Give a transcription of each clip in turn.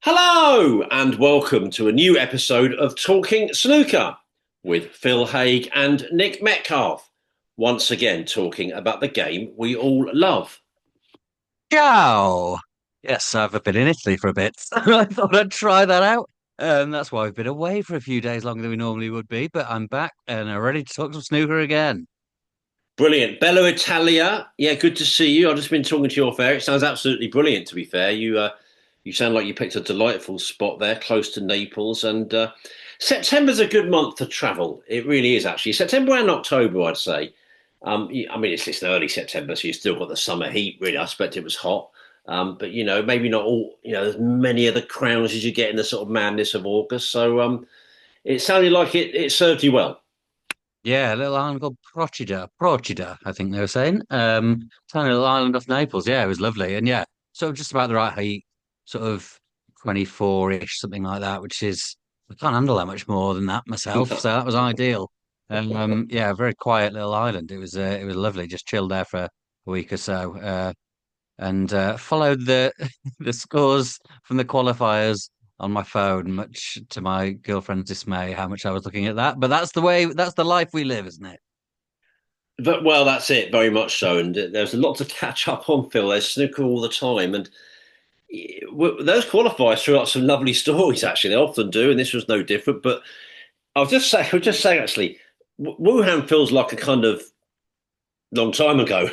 Hello, and welcome to a new episode of Talking Snooker with Phil Haig and Nick Metcalf. Once again, talking about the game we all love. Ciao. Yes, I've been in Italy for a bit. So I thought I'd try that out. That's why I've been away for a few days longer than we normally would be, but I'm back and I'm ready to talk some snooker again. Brilliant. Bello Italia. Yeah, good to see you. I've just been talking to your fair. It sounds absolutely brilliant, to be fair. You sound like you picked a delightful spot there, close to Naples. And September's a good month to travel. It really is, actually. September and October, I'd say. I mean, it's early September, so you've still got the summer heat, really. I expect it was hot. But, maybe not all, as many of the crowns as you get in the sort of madness of August. So it sounded like it served you well. Yeah, a little island called Procida, I think they were saying. Tiny little island off Naples. Yeah, it was lovely. And yeah, sort of just about the right heat, sort of 24-ish, something like that, which is, I can't handle that much more than that myself. So that was ideal. Yeah, a very quiet little island. It was lovely. Just chilled there for a week or so. And followed the the scores from the qualifiers on my phone, much to my girlfriend's dismay, how much I was looking at that. But that's the life we live, isn't it? But well, that's it, very much so. And there's a lot to catch up on, Phil. There's snooker all the time, and those qualifiers threw up some lovely stories. Actually, they often do, and this was no different. But I was just saying, actually, Wuhan feels like a kind of long time ago.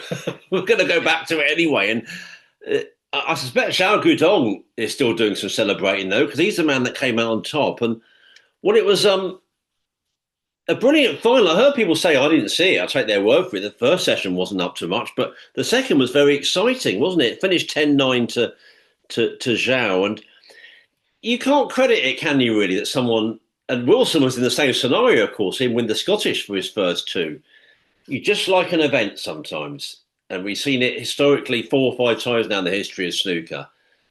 We're going to go back to it anyway, and I suspect Xiao Guodong is still doing some celebrating though, because he's the man that came out on top. And well, it was a brilliant final. I heard people say I didn't see it. I take their word for it. The first session wasn't up to much, but the second was very exciting, wasn't it? It finished 10-9 to Zhao, and you can't credit it, can you? Really, that someone and Wilson was in the same scenario, of course. Him win the Scottish for his first two. You just like an event sometimes, and we've seen it historically 4 or 5 times now in the history of snooker.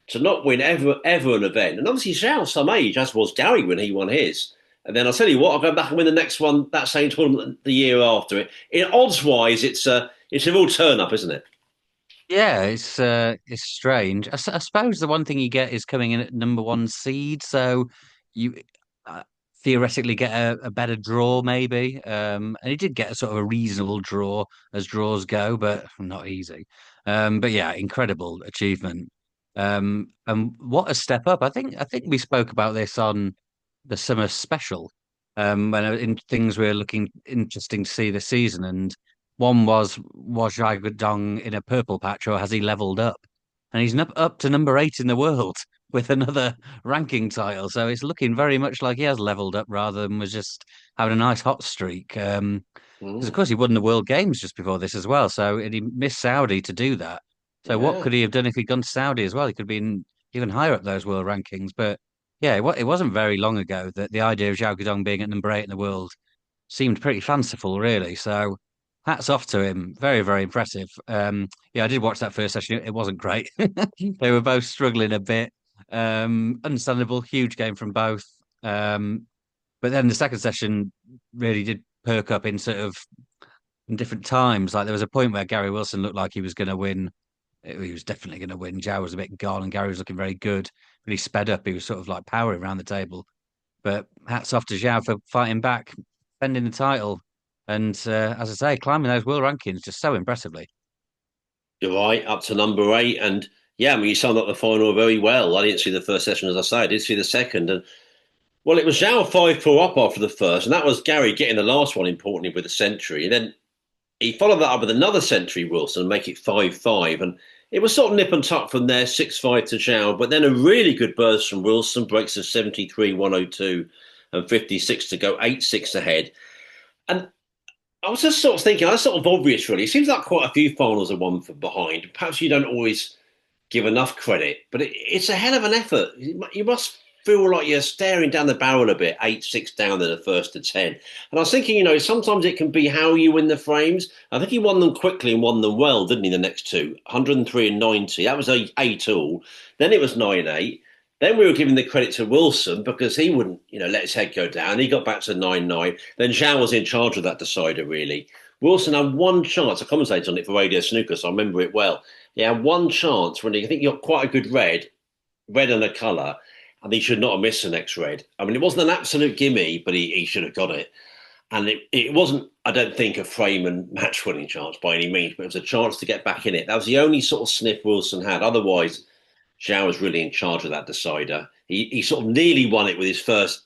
To not win ever an event, and obviously Zhao's some age, as was Gary when he won his. And then I'll tell you what, I'll go back and win the next one, that same tournament the year after it. In odds wise, it's a real turn up, isn't it? Yeah, it's strange. I suppose the one thing you get is coming in at number one seed, so you uh, theoretically get a better draw, maybe. And he did get a sort of a reasonable draw as draws go, but not easy. But yeah, incredible achievement. And what a step up! I think we spoke about this on the summer special. When in things were looking interesting to see this season, and one was Xiao Guodong in a purple patch, or has he leveled up? And he's up to number 8 in the world with another ranking title. So it's looking very much like he has leveled up rather than was just having a nice hot streak. Because of Mm, course he won the World Games just before this as well. So and he missed Saudi to do that. So what yeah. could he have done if he'd gone to Saudi as well? He could have been even higher up those world rankings. But yeah, it wasn't very long ago that the idea of Xiao Guodong being at number 8 in the world seemed pretty fanciful, really. So hats off to him. Very, very impressive. Yeah, I did watch that first session. It wasn't great. They were both struggling a bit. Understandable, huge game from both. But then the second session really did perk up in sort of in different times. Like there was a point where Gary Wilson looked like he was going to win. He was definitely going to win. Zhao was a bit gone, and Gary was looking very good. But he sped up. He was sort of like powering around the table. But hats off to Zhao for fighting back, defending the title, and as I say, climbing those world rankings just so impressively. You're right, up to number 8. And yeah, I mean, you summed up the final very well. I didn't see the first session, as I say. I did see the second. And well, it was Zhao 5-4 up after the first. And that was Gary getting the last one, importantly, with a century. And then he followed that up with another century, Wilson, and make it 5-5. And it was sort of nip and tuck from there, 6-5 to Zhao. But then a really good burst from Wilson, breaks to 73, 102, and 56 to go 8-6 ahead. And I was just sort of thinking, that's sort of obvious, really. It seems like quite a few finals are one from behind. Perhaps you don't always give enough credit, but it's a hell of an effort. You must feel like you're staring down the barrel a bit, 8-6 down in the first to 10. And I was thinking, sometimes it can be how you win the frames. I think he won them quickly and won them well, didn't he, the next two? 103 and 90. That was a 8 all. Then it was 9-8. Then we were giving the credit to Wilson because he wouldn't, let his head go down. He got back to 9-9. Then Zhao was in charge of that decider, really. Wilson had one chance. I commentated on it for Radio Snooker, so I remember it well. He had one chance when I think he got quite a good red and a colour. and he should not have missed the next red. I mean, it wasn't an absolute gimme, but he should have got it. And it wasn't, I don't think, a frame and match winning chance by any means, but it was a chance to get back in it. That was the only sort of sniff Wilson had. Otherwise, Xiao was really in charge of that decider. He sort of nearly won it with his first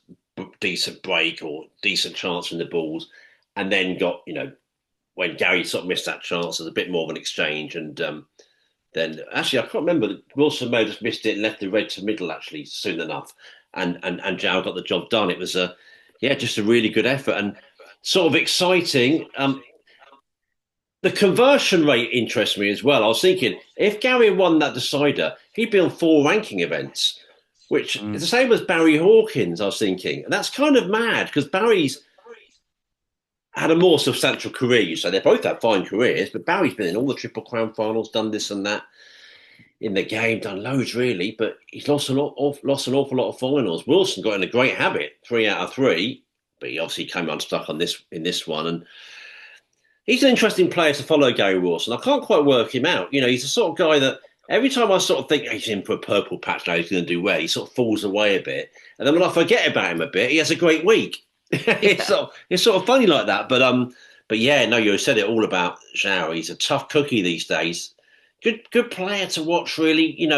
decent break or decent chance in the balls, and then got, when Gary sort of missed that chance, there's a bit more of an exchange. And then actually, I can't remember. Wilson may have just missed it and left the red to middle actually soon enough, and Zhao got the job done. It was just a really good effort and sort of exciting. The conversion rate interests me as well. I was thinking if Gary won that decider, he'd be on 4 ranking events, which is Mm. the same as Barry Hawkins. I was thinking, and that's kind of mad because Barry's had a more substantial career. So they both had fine careers, but Barry's been in all the Triple Crown finals, done this and that in the game, done loads really, but he's lost an awful lot of finals. Wilson got in a great habit, 3 out of 3, but he obviously came unstuck on this in this one. And he's an interesting player to follow, Gary Wilson. I can't quite work him out. He's the sort of guy that every time I sort of think he's in for a purple patch now, he's going to do well, he sort of falls away a bit. And then when I forget about him a bit, he has a great week. it's, Yeah. sort of, it's sort of funny like that. But yeah, no, you said it all about Zhao. He's a tough cookie these days. Good player to watch, really.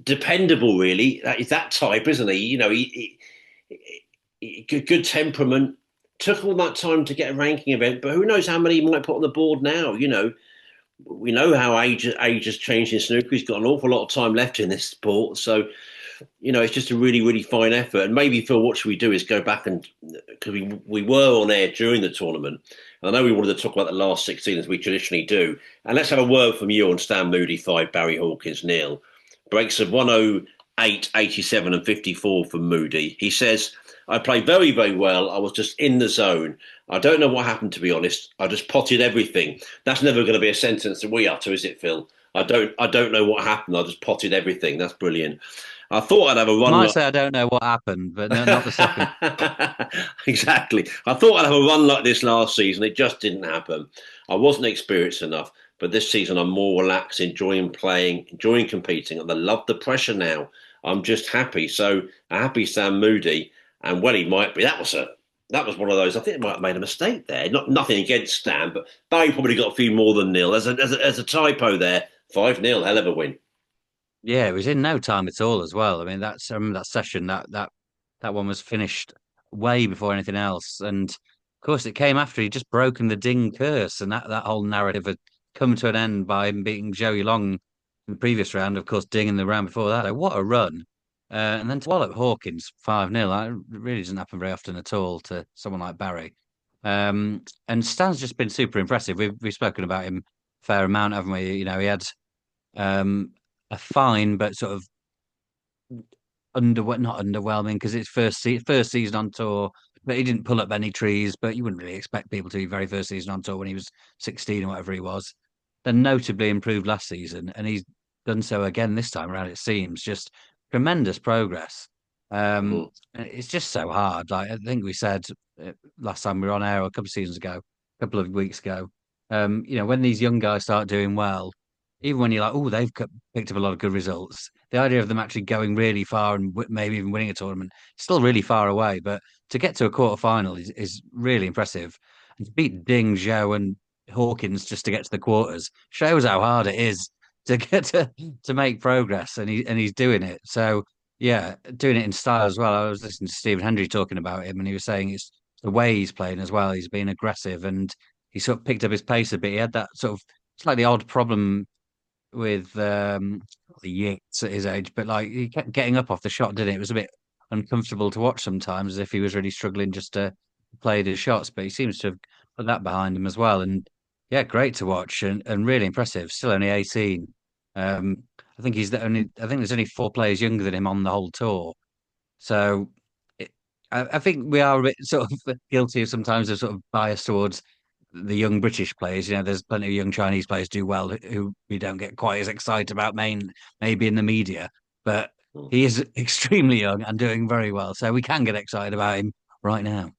Dependable, really. He's that type, isn't he? Good temperament. Took all that time to get a ranking event, but who knows how many he might put on the board now? We know how age has changed in snooker. He's got an awful lot of time left in this sport, so it's just a really, really fine effort. And maybe, Phil, what should we do is go back and because we were on air during the tournament. And I know we wanted to talk about the last 16 as we traditionally do. And let's have a word from you on Stan Moody 5, Barry Hawkins nil. Breaks of 108, 87, and 54 from Moody. He says, I played very, very well. I was just in the zone. I don't know what happened, to be honest. I just potted everything. That's never going to be a sentence that we utter, is it, Phil? I don't know what happened. I just potted everything. That's brilliant. I thought I'd have a run Might like say I don't know what happened, but no, not the second. exactly. I thought I'd have a run like this last season. It just didn't happen. I wasn't experienced enough. But this season, I'm more relaxed, enjoying playing, enjoying competing, and I love the pressure now. I'm just happy. So a happy Sam Moody, and well, he might be. That was one of those. I think he might have made a mistake there. Nothing against Stan, but Barry probably got a few more than nil. There's a typo there. 5-0, hell of a win. Yeah, it was in no time at all as well. I mean, I remember that session that one was finished way before anything else, and of course it came after he'd just broken the Ding curse, and that whole narrative had come to an end by him beating Joey Long in the previous round. Of course, Ding in the round before that. Like, what a run! And then to wallop Hawkins 5-0, that really doesn't happen very often at all to someone like Barry. And Stan's just been super impressive. We've spoken about him a fair amount, haven't we? He had um, a fine but sort of not underwhelming because it's first season on tour, but he didn't pull up any trees. But you wouldn't really expect people to be very first season on tour when he was 16 or whatever he was. Then notably improved last season, and he's done so again this time around. It seems just tremendous progress. Mhm. It's just so hard. Like I think we said last time we were on air a couple of seasons ago, a couple of weeks ago. When these young guys start doing well, even when you're like, oh, picked up a lot of good results. The idea of them actually going really far and maybe even winning a tournament, still really far away. But to get to a quarter final is really impressive. And to beat Ding, Zhou, and Hawkins just to get to the quarters shows how hard it is to get to make progress, and he's doing it. So yeah, doing it in style as well. I was listening to Stephen Hendry talking about him, and he was saying it's the way he's playing as well. He's being aggressive, and he sort of picked up his pace a bit. He had that sort of slightly odd problem with the Yates at his age, but like he kept getting up off the shot, didn't it? It was a bit uncomfortable to watch sometimes, as if he was really struggling just to play his shots. But he seems to have put that behind him as well. And yeah, great to watch and really impressive. Still only 18. I think I think there's only 4 players younger than him on the whole tour. So I think we are a bit sort of guilty of sometimes of sort of bias towards the young British players. There's plenty of young Chinese players do well who we don't get quite as excited about, maybe in the media. But he is extremely young and doing very well, so we can get excited about him right now.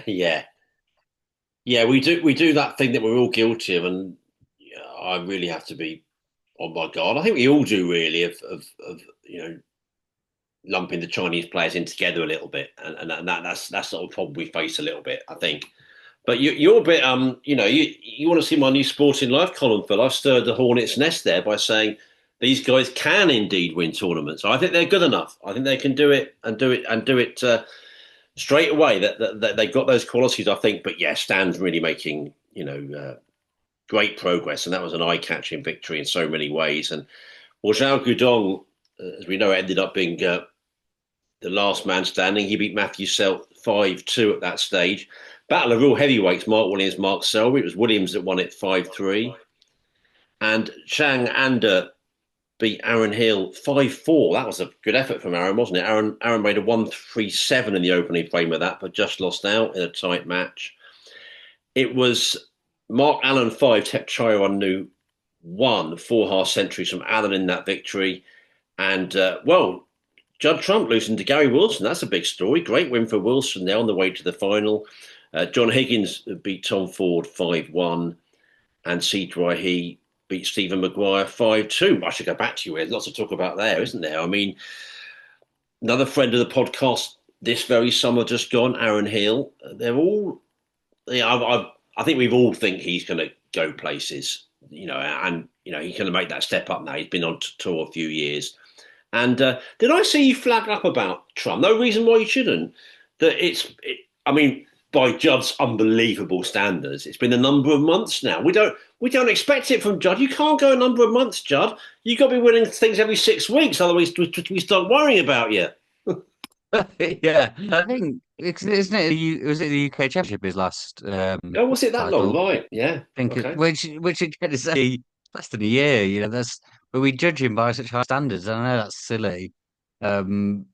Yeah, yeah, we do that thing that we're all guilty of, and yeah, I really have to be on my guard. I think we all do, really, of lumping the Chinese players in together a little bit, and that's sort of problem we face a little bit, I think. But you're a bit, you want to see my new sporting life column, Phil. I've stirred the hornet's nest there by saying these guys can indeed win tournaments. I think they're good enough. I think they can do it and do it straight away. That they've got those qualities, I think. But yeah, Stan's really making great progress, and that was an eye-catching victory in so many ways. And well, Xiao Guodong, as we know, ended up being the last man standing. He beat Matthew Selt 5-2 at that stage. Battle of real heavyweights, Mark Williams, Mark Selby. It was Williams that won it 5-3. And Chang Ander beat Aaron Hill 5-4. That was a good effort from Aaron, wasn't it? Aaron made a 1-3-7 in the opening frame of that, but just lost out in a tight match. It was Mark Allen 5, Tepchiro Anu 1, 4 half centuries from Allen in that victory. And, Judd Trump losing to Gary Wilson. That's a big story. Great win for Wilson. They're on the way to the final. John Higgins beat Tom Ford 5-1. And Cedroy he beat Stephen Maguire 5-2. I should go back to you. There's lots to talk about there, isn't there? I mean, another friend of the podcast this very summer just gone, Aaron Hill. They're all, I think we've all think he's going to go places, and, he's going to make that step up now. He's been on tour a few years. And did I see you flag up about Trump? No reason why you shouldn't. By Judd's unbelievable standards, it's been a number of months now. We don't expect it from Judd. You can't go a number of months, Judd. You've got to be winning things every 6 weeks, otherwise we start worrying about you. Yeah, I think isn't it? Was it the UK Championship his last Oh, was it that long? title? Right? Yeah. I think Okay. which again to say less than a year. But we judge him by such high standards. And I know that's silly, um,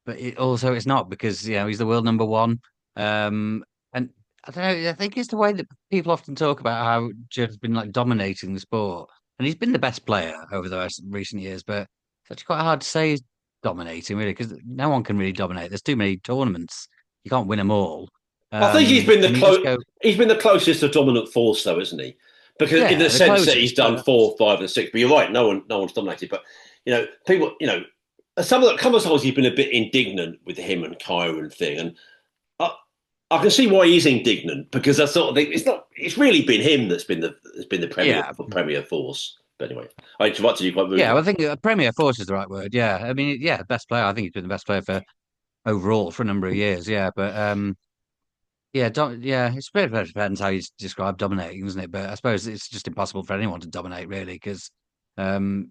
but it's not because he's the world number one. And I don't know. I think it's the way that people often talk about how Judd's been like dominating the sport, and he's been the best player over the recent years. But it's actually quite hard to say he's dominating really because no one can really dominate. There's too many tournaments. You can't win them all. I think And you just go, he's been the closest to dominant force, though, isn't he? Because in the yeah, the sense that he's closest. done But 4, 5, and 6. But you're right, no one's dominated. But people, some of the commentators he's been a bit indignant with him and Kyron thing, and I, I can see why he's indignant because I sort of think it's not. It's really been him that's been the yeah, premier force. But anyway, I interrupted you quite yeah, rudely. well, I think Premier Force is the right word. Yeah, I mean, yeah, best player. I think he's been the best player for overall for a number of years. Yeah, but it's a bit depends how you describe dominating, isn't it? But I suppose it's just impossible for anyone to dominate really because um,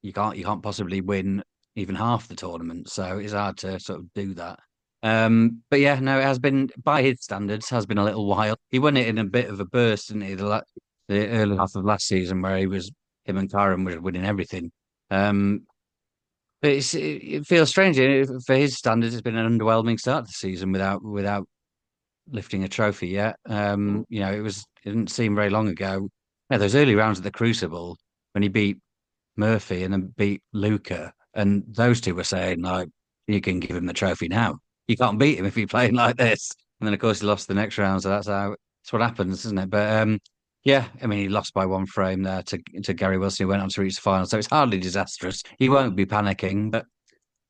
you can't possibly win even half the tournament, so it's hard to sort of do that. But yeah, no, it has been by his standards has been a little while. He won it in a bit of a burst, didn't he? The early half of last season where him and Kyron were winning everything. Um, but it feels strange for his standards. It's been an underwhelming start to the season without lifting a trophy yet. It didn't seem very long ago. Yeah, those early rounds at the Crucible when he beat Murphy and then beat Luca, and those two were saying like, "You can give him the trophy now. You can't beat him if he's playing like this." And then of course he lost the next round, so that's what happens, isn't it? But yeah, I mean he lost by one frame there to Gary Wilson, who went on to reach the final, so it's hardly disastrous. He won't be panicking, but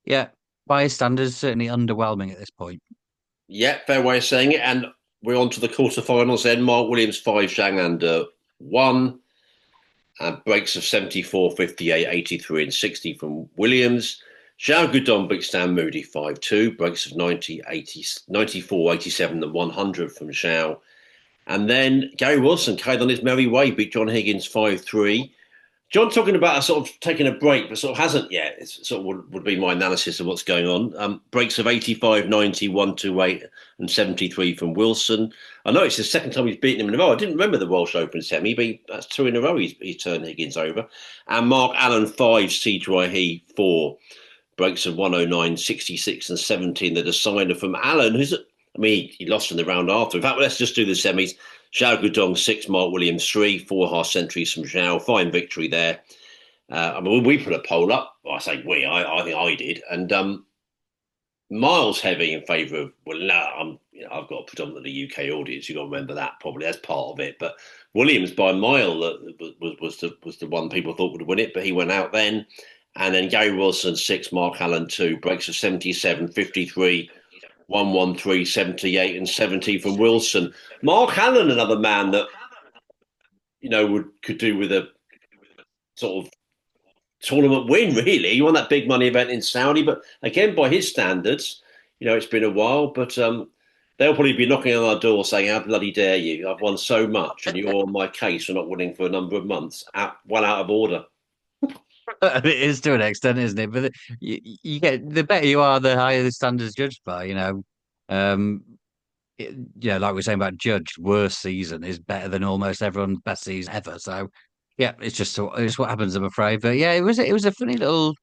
yeah, by his standards, certainly underwhelming at this point. Yeah, fair way of saying it. And we're on to the quarterfinals then. Mark Williams 5, Zhang Anda 1. Breaks of 74, 58, 83, and 60 from Williams. Xiao Guodong beat Stan Moody 5-2. Breaks of 90, 80, 94, 87, and 100 from Xiao. And then Gary Wilson carried on his merry way, beat John Higgins 5-3. John talking about a sort of taking a break, but sort of hasn't yet. It's sort of would be my analysis of what's going on. Breaks of 85, 90, 128, and 73 from Wilson. I know it's the second time he's beaten him in a row. I didn't remember the Welsh Open semi, but that's 2 in a row he's turned Higgins over. And Mark Allen 5, Cedroy he 4. Breaks of 109, 66, and 17. The designer from Allen, he lost in the round after. In fact, let's just do the semis. Xiao Guodong 6, Mark Williams 3, 4 half centuries from Xiao. Fine victory there. We put a poll up. Well, I say we, I think I did. And miles heavy in favour of, I've got a predominantly UK audience. You've got to remember that probably. That's part of it. But Williams by a mile was the one people thought would win it, but he went out then. And then Gary Wilson 6, Mark Allen 2, breaks of 77, 53, 113, 78, and 70 from Wilson. Mark Allen, another man that could do with a sort of tournament win. Really, he won that big money event in Saudi, but again, by his standards, it's been a while, but they'll probably be knocking on our door saying, "How bloody dare you? I've won so much, and you're on my case for not winning for a number of months, well out of order." It is to an extent, isn't it? But you get the better you are, the higher the standards judged by. Um, like we were saying about Judge, worst season is better than almost everyone's best season ever. So, yeah, it's what happens, I'm afraid. But yeah, it was a funny little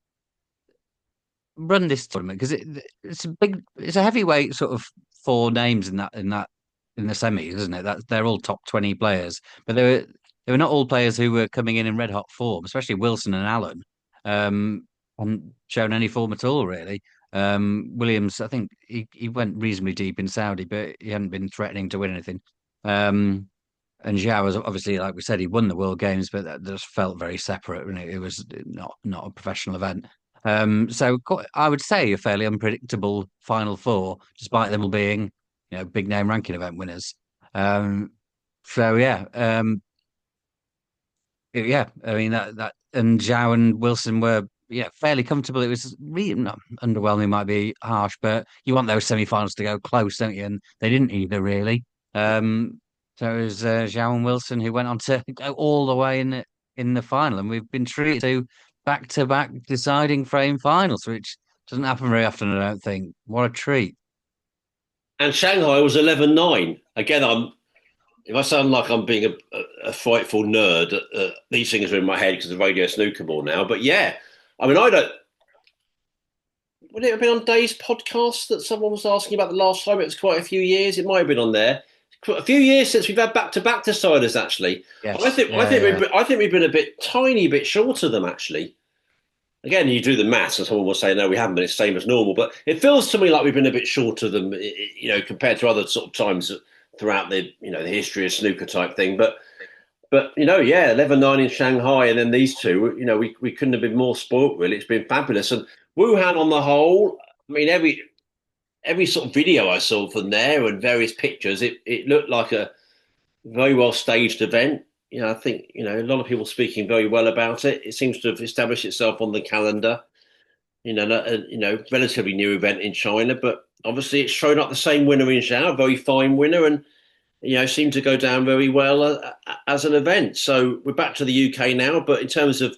run this tournament because it's a heavyweight sort of four names in the semis, isn't it? That they're all top 20 players, but they were not all players who were coming in red hot form, especially Wilson and Allen. Hadn't shown any form at all, really. Williams, I think he went reasonably deep in Saudi, but he hadn't been threatening to win anything. And Xiao was obviously, like we said, he won the World Games, but that just felt very separate, and it was not a professional event. So I would say a fairly unpredictable Final Four, despite them all being, big name ranking event winners. Um, so yeah, I mean that and Zhao and Wilson were fairly comfortable. It was really not underwhelming, might be harsh, but you want those semi-finals to go close, don't you? And they didn't either really. So it was Zhao and Wilson who went on to go all the way in the final, and we've been treated to back-to-back deciding frame finals, which doesn't happen very often, I don't think. What a treat! And Shanghai was 11-9. Again, if I sound like I'm being a frightful nerd, these things are in my head because of Radio Snooker more now. But yeah, I mean, I don't. Would it have been on Dave's podcast that someone was asking about the last time? It was quite a few years. It might have been on there. A few years since we've had back-to-back deciders. Actually, I Yes, think I yeah, think yeah. we've been a tiny bit short of them. Actually, again, you do the maths, and someone will say, "No, we haven't been. It's the same as normal." But it feels to me like we've been a bit short of them, compared to other sort of times throughout the history of snooker type thing. But yeah, 11-9 in Shanghai, and then these two, we couldn't have been more spoilt. Really, it's been fabulous. And Wuhan on the whole, I mean, every sort of video I saw from there and various pictures, it looked like a very well staged event. I think a lot of people speaking very well about it. It seems to have established itself on the calendar. Relatively new event in China, but obviously it's shown up the same winner in Zhao, a very fine winner, and seemed to go down very well as an event. So we're back to the UK now, but in terms of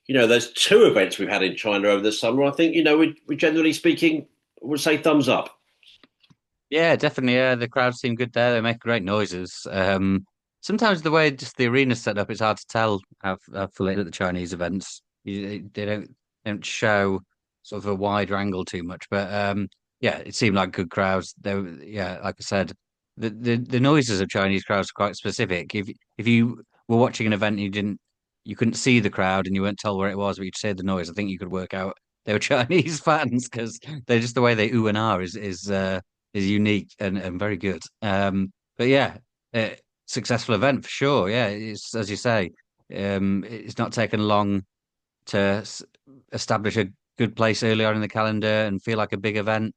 those two events we've had in China over the summer, I think we generally speaking would say thumbs up. Yeah, definitely. Yeah, the crowd seem good there. They make great noises. Sometimes the way just the arena's set up, it's hard to tell how full it is at the Chinese events. They don't show sort of a wider angle too much, but yeah, it seemed like good crowds. Yeah, like I said, the noises of Chinese crowds are quite specific. If you were watching an event and you couldn't see the crowd and you weren't told where it was, but you'd hear the noise, I think you could work out they were Chinese fans because they're just the way they ooh and ah is unique and very good. But yeah, uh, successful event for sure. Yeah, it's as you say, it's not taken long to establish a good place early on in the calendar and feel like a big event.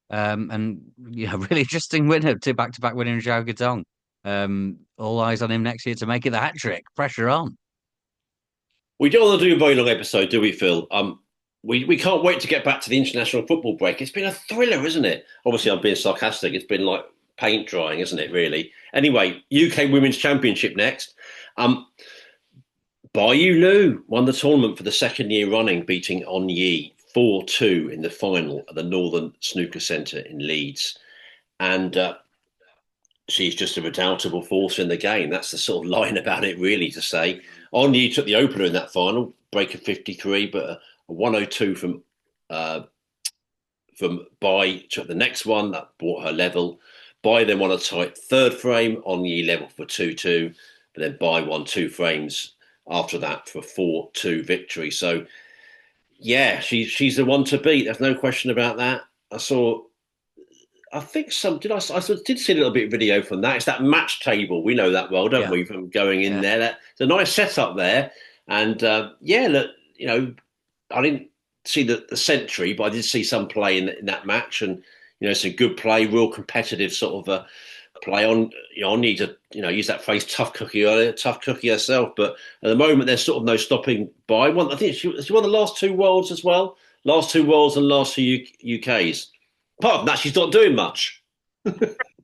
And really interesting winner to back winner in Xiao Guodong. All eyes on him next year to make it the hat trick. Pressure on. We don't want to do a very long episode, do we, Phil? We can't wait to get back to the international football break. It's been a thriller, isn't it? Obviously, I'm being sarcastic. It's been like paint drying, isn't it? Really. Anyway, UK Women's Championship next. Bai Yulu won the tournament for the second year running, beating On Yi 4-2 in the final at the Northern Snooker Centre in Leeds. And she's just a redoubtable force in the game. That's the sort of line about it, really, to say. On Yi took the opener in that final, break of 53, but a 102 from Bai took the next one. That brought her level. Bai then won a tight third frame. On Yi level for 2-2, but then Bai won 2 frames after that for a 4-2 victory. So, yeah, she's the one to beat. There's no question about that. I think did see a little bit of video from that. It's that match table. We know that well, don't Yeah, we? From going in yeah. there, it's a nice setup there. And yeah, look, I didn't see the century, but I did see some play in that match, and some good play, real competitive sort of play on. I need to use that phrase tough cookie earlier, tough cookie herself. But at the moment, there's sort of no stopping Bai. I think she won the last two worlds as well, last two worlds and last two UKs. Apart from that, she's not doing much.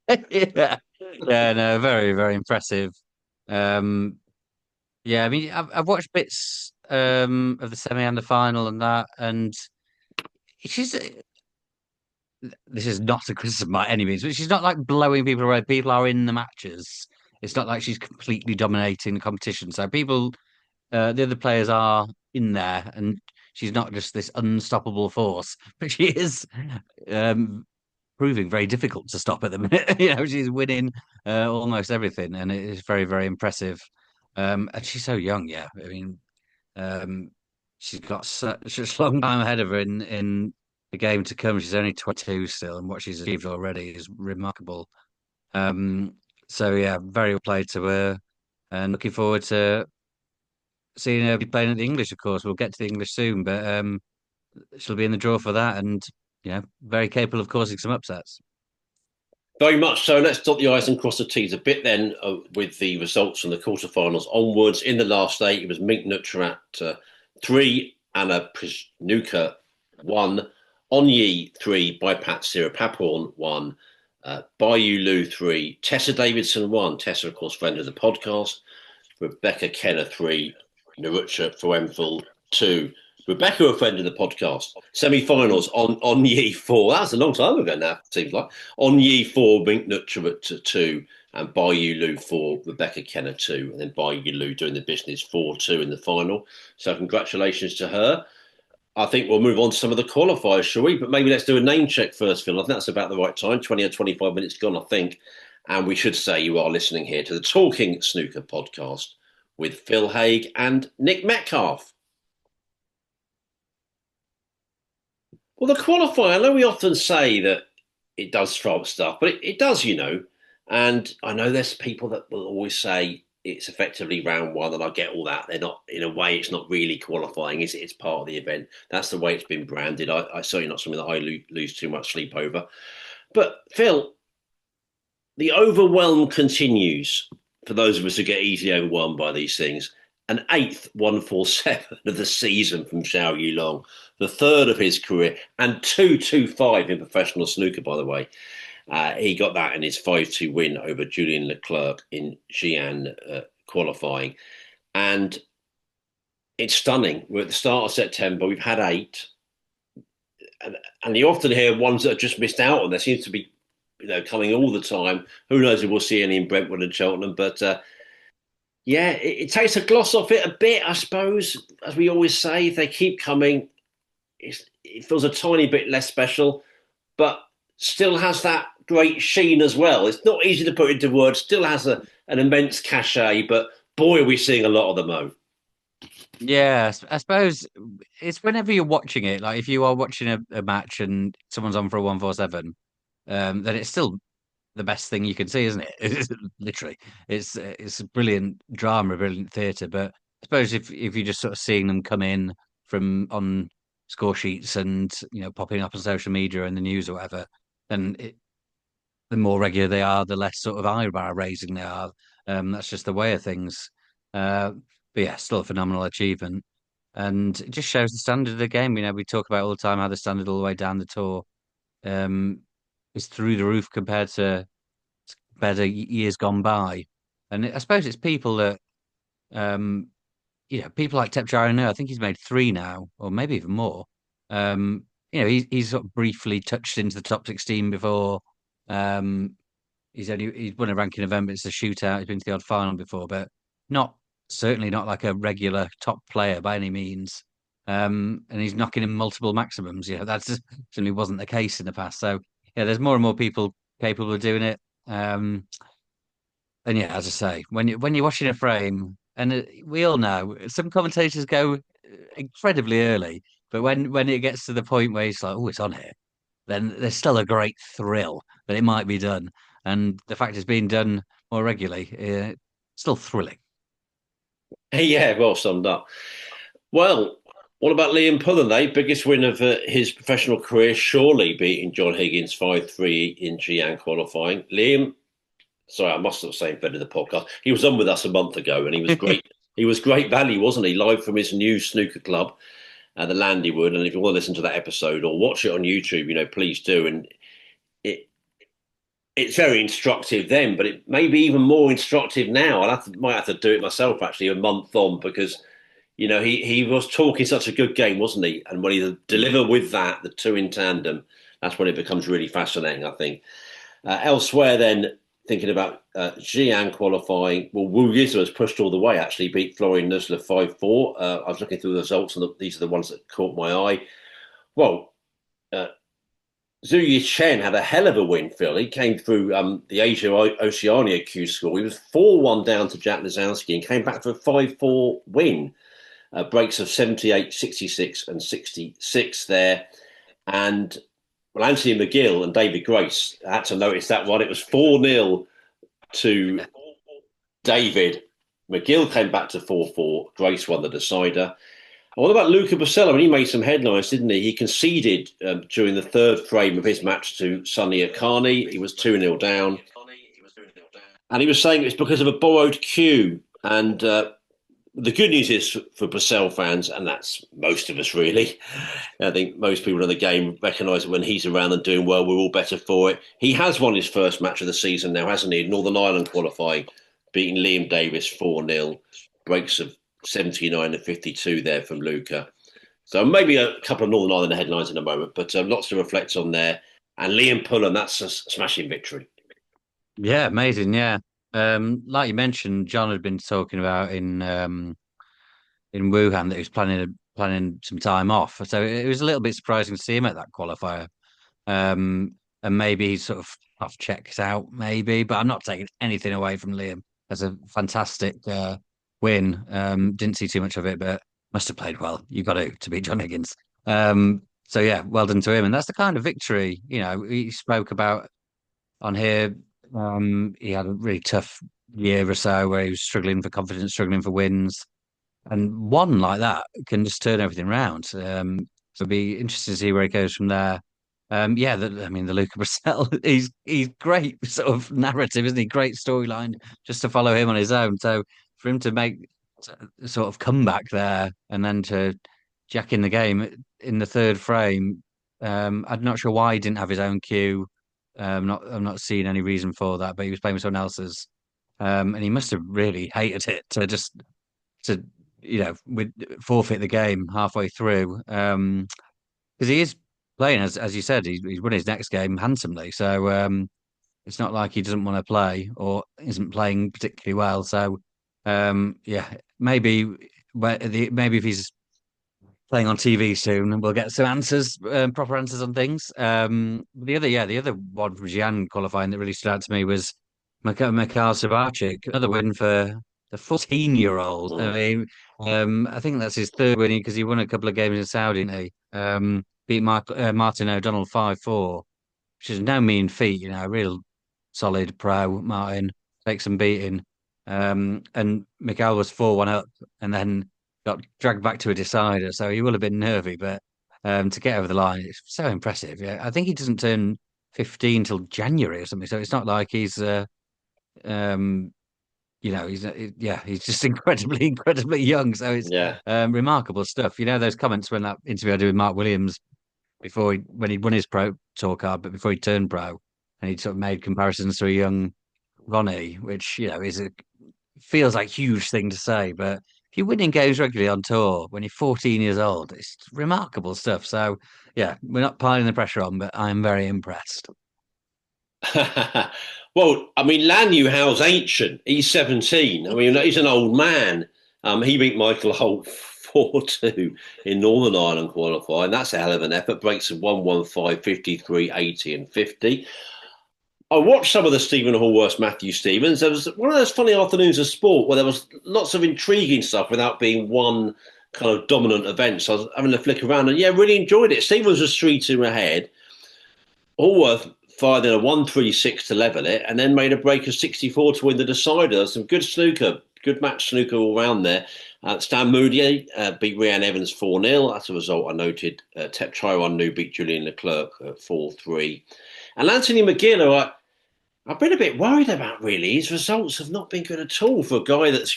Yeah, yeah, no, very, very impressive. Um, yeah, I mean, I've watched bits of the semi and the final and that, and she's this is not a criticism by any means, but she's not like blowing people away. People are in the matches. It's not like she's completely dominating the competition. So the other players are in there, and she's not just this unstoppable force, but she is um, proving very difficult to stop at the minute. She's winning almost everything, and it is very, very impressive. And she's so young, yeah. I mean, um, she's got such a long time ahead of her in the game to come. She's only 22 still, and what she's achieved already is remarkable. Um, so yeah, very well played to her, and looking forward to seeing her be playing at the English. Of course, we'll get to the English soon, but she'll be in the draw for that, and very capable of causing some upsets. Very much so. Let's dot the I's and cross the T's a bit then with the results from the quarterfinals onwards. In the last eight, it was Mink Nutcher at three, Anna Prisnuka one, Onyi three, Baipat Sirapaporn one, Bai Yulu three, Tessa Davidson one. Tessa, of course, friend of the podcast. Rebecca Kenner three, Narucha Foemful two. Rebecca, a friend of the podcast. Semi-finals on Ye four. That's a long time ago now. Seems like on Ye four, Mink Nutcher at two, and Bai Yulu four, Rebecca Kenner two, and then Bai Yulu doing the business 4-2 in the final. So congratulations to her. I think we'll move on to some of the qualifiers, shall we? But maybe let's do a name check first, Phil. I think that's about the right time. 20 or 25 minutes gone, I think. And we should say you are listening here to the Talking Snooker podcast with Phil Haig and Nick Metcalf. Well, the qualifier, I know we often say that it does trump stuff, but it does, And I know there's people that will always say it's effectively round one, and I get all that. They're not, in a way, it's not really qualifying, is it? It's part of the event. That's the way it's been branded. I certainly not something that I lose too much sleep over. But Phil, the overwhelm continues for those of us who get easily overwhelmed by these things. An eighth 147 of the season from Xiao Guodong, the third of his career, and 225 in professional snooker, by the way. He got that in his 5-2 win over Julian Leclerc in Xi'an qualifying. And it's stunning. We're at the start of September. We've had eight. And you often hear ones that are just missed out on. There seems to be coming all the time. Who knows if we'll see any in Brentwood and Cheltenham. But yeah, it takes a gloss off it a bit, I suppose. As we always say, if they keep coming, it feels a tiny bit less special, but still has that great sheen as well. It's not easy to put into words, still has an immense cachet, but boy, are we seeing a lot of them, Mo. Yeah, I suppose it's whenever you're watching it, like if you are watching a match and someone's on for a 147, then it's still the best thing you can see, isn't it? Literally, it's brilliant drama, brilliant theatre. But I suppose if you're just sort of seeing them come in from on score sheets and popping up on social media and the news or whatever, then the more regular they are, the less sort of eyebrow raising they are. That's just the way of things. Uh, but yeah, still a phenomenal achievement, and it just shows the standard of the game. We talk about all the time how the standard all the way down the tour um, is through the roof compared to years gone by. And I suppose it's people that, um, people like Tepcharo. I think he's made three now, or maybe even more. He's sort of briefly touched into the top 16 before. Um, he's won a ranking event, but it's a shootout. He's been to the odd final before, but not certainly not like a regular top player by any means. And he's knocking in multiple maximums. That certainly wasn't the case in the past. So yeah, there's more and more people capable of doing it. Um, and yeah, as I say, when you're watching a frame, and we all know some commentators go incredibly early, but when it gets to the point where it's like, oh, it's on here, then there's still a great thrill that it might be done, and the fact it's being done more regularly, still thrilling. Yeah, well summed up. Well, What about Liam Pullen, eh? Biggest win of his professional career, surely beating John Higgins 5-3 in Xi'an qualifying. Liam, sorry, I must have said better the podcast. He was on with us a month ago and he was great. He was great value, wasn't he? Live from his new snooker club, the Landywood. And if you want to listen to that episode or watch it on YouTube, please do. And it it's very instructive then, but it may be even more instructive now. Might have to do it myself actually a month on because he was talking such a good game, wasn't he? And when he deliver with that, the two in tandem, that's when it becomes really fascinating, I think. Elsewhere, then, thinking about Xi'an qualifying, well, Wu Yizu has pushed all the way, actually, beat Florian Nusler 5-4. I was looking through the results, and these are the ones that caught my eye. Well, uh, Zhu Yichen had a hell of a win, Phil. He came through the Asia Oceania Q score. He was 4-1 down to Jack Lizowski and came back for a 5-4 win. Breaks of 78, 66, and 66 there. And well, Anthony McGill and David Grace, I had to notice that one. It was 4-0 to David. McGill came back to 4-4. Grace won the decider. And what about Luca Bassella? I mean, he made some headlines, didn't he? He conceded during the third frame of his match to Sonny Akani. He was 2-0 down. And he was saying it's because of a borrowed cue. And the good news is for Purcell fans, and that's most of us really, I think most people in the game recognise that when he's around and doing well, we're all better for it. He has won his first match of the season now, hasn't he? Northern Ireland qualifying, beating Liam Davis 4-0, breaks of 79 and 52 there from Luca. So maybe a couple of Northern Ireland headlines in a moment, but lots to reflect on there. And Liam Pullen, that's a smashing victory. Yeah, amazing. Yeah. Like you mentioned, John had been talking about in Wuhan that he was planning some time off. So it was a little bit surprising to see him at that qualifier. And maybe he's sort of off checked out, maybe, but I'm not taking anything away from Liam. That's a fantastic win. Didn't see too much of it, but must have played well. You got to beat John Higgins. So yeah, well done to him. And that's the kind of victory, he spoke about on here. He had a really tough year or so where he was struggling for confidence, struggling for wins, and one like that can just turn everything around. So it'll be interesting to see where he goes from there. Yeah, I mean, the Luca Brissell, he's great sort of narrative, isn't he? Great storyline just to follow him on his own. So for him to make sort of comeback there and then to jack in the game in the third frame, I'm not sure why he didn't have his own cue. I'm not seeing any reason for that, but he was playing with someone else's. And he must have really hated it to with forfeit the game halfway through. Because he is playing as you said, he's won his next game handsomely. So it's not like he doesn't want to play or isn't playing particularly well. So yeah, maybe if he's playing on TV soon, we'll get some answers, proper answers on things. The other one from Xi'an qualifying that really stood out to me was Mikhail Savarchik, another win for the 14-year-old. I Mm. mean, I think that's his third win because he won a couple of games in Saudi, didn't he? Beat Martin O'Donnell 5-4, which is no mean feat, a real solid pro. Martin takes some beating. And Mikhail was 4-1 up and then got dragged back to a decider. So he will have been nervy, but to get over the line, it's so impressive. Yeah, I think he doesn't turn 15 till January or something. So it's not like he's um, he's just incredibly young. So it's Yeah. remarkable stuff. Those comments when that interview I did with Mark Williams when he won his pro tour card, but before he turned pro, and he sort of made comparisons to a young Ronnie, which is feels like a huge thing to say, but if you're winning games regularly on tour when you're 14 years old, it's remarkable stuff. So yeah, we're not piling the pressure on, but I'm very impressed. Well, I mean, Lan Yuhao's ancient. He's 17. I mean, he's an old man. He beat Michael Holt 4-2 in Northern Ireland qualifying. That's a hell of an effort. Breaks of 115, 53, 80, and 50. I watched some of the Stephen Hallworth, Matthew Stevens. There was one of those funny afternoons of sport where there was lots of intriguing stuff without being one kind of dominant event. So I was having a flick around and yeah, really enjoyed it. Stevens was 3-2 ahead. Allworth fired in a 1-3-6 to level it and then made a break of 64 to win the decider. Some good snooker, good match snooker all round there. Stan Moody beat Rhiannon Evans 4-0. As a result, I noted Taiwan Nu beat Julian Leclerc 4-3. And Anthony McGill, I've been a bit worried about, really. His results have not been good at all for a guy that's,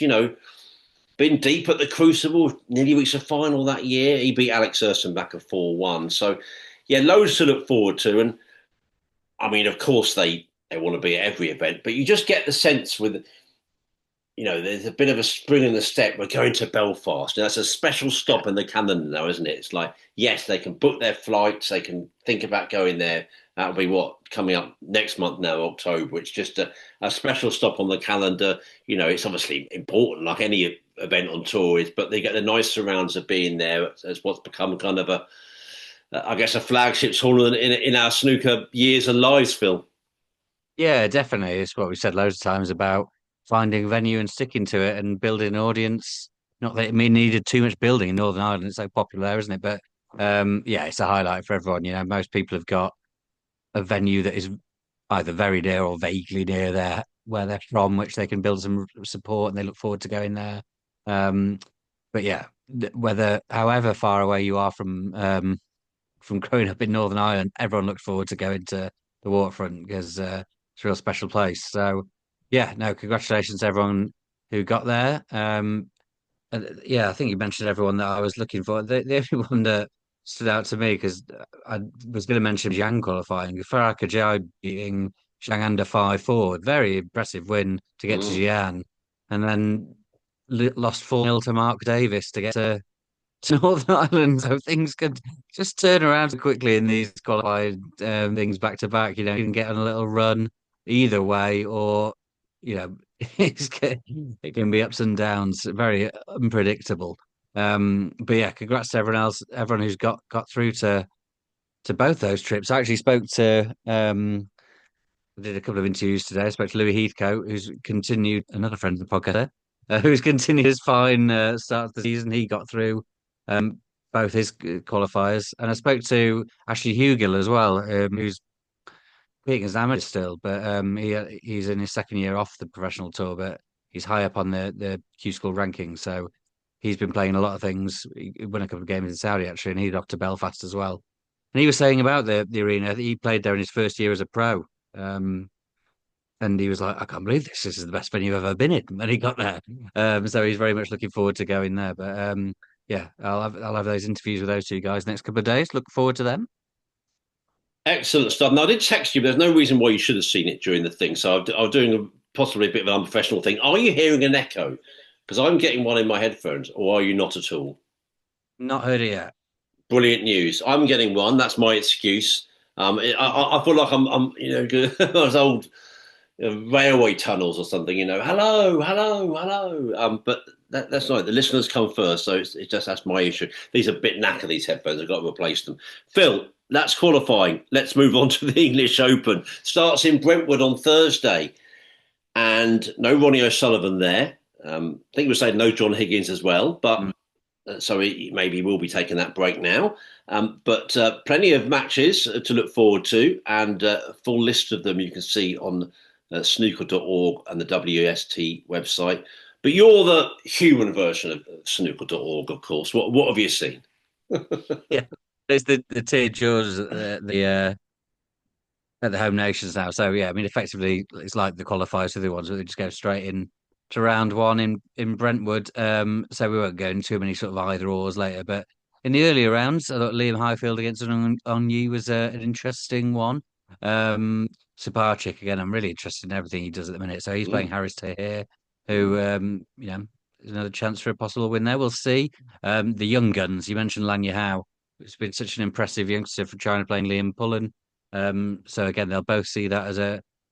been deep at the Crucible, nearly reached the final that year. He beat Alex Erson back at 4-1. So, yeah, loads to look forward to. And I mean, of course, they want to be at every event, but you just get the sense with, there's a bit of a spring in the step. We're going to Belfast. And that's a special stop in the calendar now, isn't it? It's like, yes, they can book their flights. They can think about going there. That'll be coming up next month now, October. It's just a special stop on the calendar. It's obviously important, like any event on tour is, but they get the nice surrounds of being there as what's become kind of I guess, a flagship tournament in our snooker years and lives, Phil. Yeah, definitely. It's what we said loads of times about finding a venue and sticking to it and building an audience. Not that it needed too much building in Northern Ireland. It's so popular there, isn't it? But yeah, it's a highlight for everyone. Most people have got a venue that is either very near or vaguely near there where they're from, which they can build some support and they look forward to going there. Um, but yeah, whether however far away you are from growing up in Northern Ireland, everyone looks forward to going to the waterfront because it's a real special place. So, yeah, no, congratulations to everyone who got there. Yeah, I think you mentioned everyone that I was looking for. The only one that stood out to me because I was going to mention Zhang qualifying, Farah Kajai beating Zhang under 5-4, very impressive win to get to Mm. Xi'an, and then lost 4-0 to Mark Davis to get to Northern Ireland, so things could just turn around quickly in these qualified things back to back. You can get on a little run either way, or you know, it can be ups and downs, very unpredictable. But yeah, congrats to everyone else, everyone who's got through to both those trips. I actually spoke to I did a couple of interviews today. I spoke to Louis Heathcote, who's continued, another friend of the podcast, who's continued his fine start of the season. He got through um, both his qualifiers. And I spoke to Ashley Hugill as well, who's being as amateur still, but he's in his second year off the professional tour, but he's high up on the Q School rankings. So he's been playing a lot of things. He won a couple of games in Saudi actually, and he's off to Belfast as well. And he was saying about the arena, he played there in his first year as a pro. Um, and he was like, I can't believe this. This is the best venue I've ever been in. And he got there. So he's very much looking forward to going there. But yeah, I'll have those interviews with those two guys next couple of days. Look forward to them. Excellent stuff. Now, I did text you, but there's no reason why you should have seen it during the thing. So I was doing possibly a bit of an unprofessional thing. Are you hearing an echo? Because I'm getting one in my headphones, or are you not at all? Not heard it yet. Brilliant news. I'm getting one. That's my excuse. I feel like I'm those old railway tunnels or something. Hello, hello, hello. But that's not it. The listeners come first, so it's just that's my issue. These are a bit knackered. These headphones. I've got to replace them. Phil, that's qualifying. Let's move on to the English Open. Starts in Brentwood on Thursday, and no Ronnie O'Sullivan there. I think we said no John Higgins as well, but so he maybe will be taking that break now. But plenty of matches to look forward to, and a full list of them you can see on snooker.org and the WST website. But you're the human version of snooker.org, of course. What have you seen? Yeah, there's the tier draws at the home nations now. So yeah, I mean, effectively, it's like the qualifiers for the ones where they just go straight in to round one in Brentwood. So we won't go into too many sort of either ors later. But in the earlier rounds, I thought Liam Highfield against Onyi was an interesting one. Saparchik again, I'm really interested in everything he does at the minute. So he's playing Mm. Harris Tahir, who is another chance for a possible win there. We'll see. The young guns, you mentioned Lanya Howe. It's been such an impressive youngster for China playing Liam Pullen. So again, they'll both see that